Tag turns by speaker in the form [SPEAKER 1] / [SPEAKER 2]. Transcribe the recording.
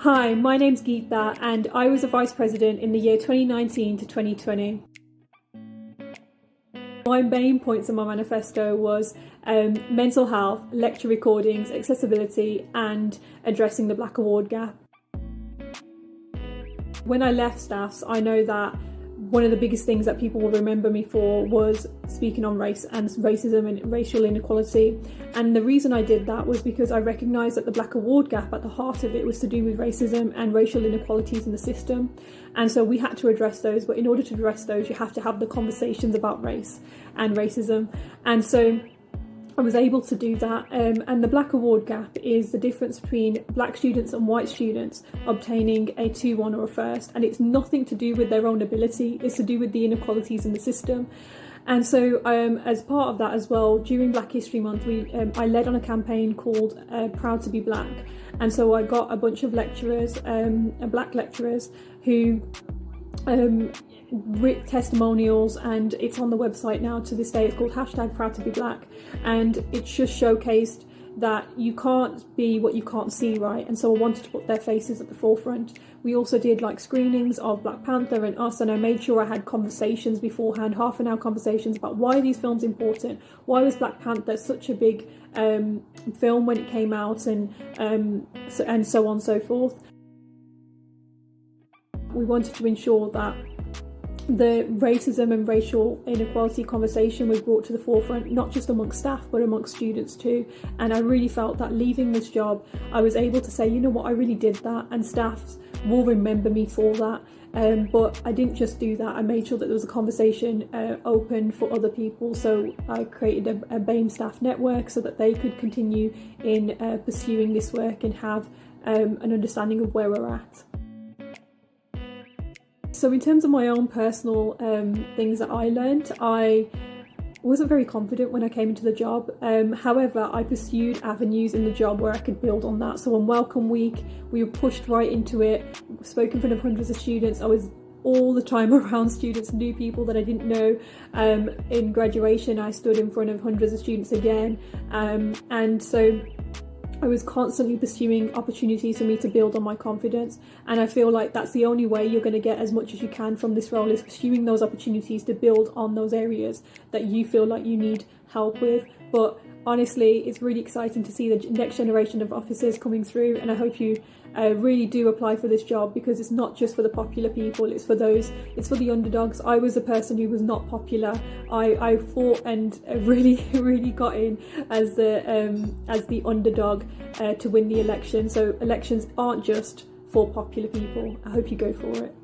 [SPEAKER 1] Hi, my name's Geeta and I was a Vice President in the year 2019 to 2020. My main points in my manifesto was mental health, lecture recordings, accessibility and addressing the Black Award gap. When I left Staffs, I know that one of the biggest things that people will remember me for was speaking on race and racism and racial inequality. And the reason I did that was because I recognised that the Black Award gap at the heart of it was to do with racism and racial inequalities in the system. And so we had to address those, but in order to address those, you have to have the conversations about race and racism. And so I was able to do that, and the Black Award gap is the difference between black students and white students obtaining a 2-1 or a first, and it's nothing to do with their own ability, it's to do with the inequalities in the system. And so as part of that as well, during Black History Month, I led on a campaign called Proud to be Black, and so I got a bunch of lecturers, black lecturers, who writ testimonials, and it's on the website now to this day. It's called #ProudToBeBlack, and it just showcased that you can't be what you can't see, right? And so I wanted to put their faces at the forefront. We also did like screenings of Black Panther and Us, and I made sure I had conversations beforehand, half-an-hour conversations about why are these films important, why was Black Panther such a big film when it came out, and so on and so forth. We wanted to ensure that the racism and racial inequality conversation was brought to the forefront, not just amongst staff but amongst students too. And I really felt that leaving this job, I was able to say, you know what, I really did that, and staff will remember me for that. But I didn't just do that, I made sure that there was a conversation open for other people. So I created a BAME staff network so that they could continue in pursuing this work and have an understanding of where we're at. So in terms of my own personal things that I learned, I wasn't very confident when I came into the job. However, I pursued avenues in the job where I could build on that. So on Welcome Week, we were pushed right into it, spoke in front of hundreds of students. I was all the time around students, new people that I didn't know. In graduation, I stood in front of hundreds of students again. And so I was constantly pursuing opportunities for me to build on my confidence, and I feel like that's the only way you're going to get as much as you can from this role, is pursuing those opportunities to build on those areas that you feel like you need help with. But honestly, it's really exciting to see the next generation of officers coming through, and I hope you really do apply for this job, because it's not just for the popular people, it's for the underdogs. I was a person who was not popular. I fought and really got in as the underdog to win the election. So elections aren't just for popular people. I hope you go for it.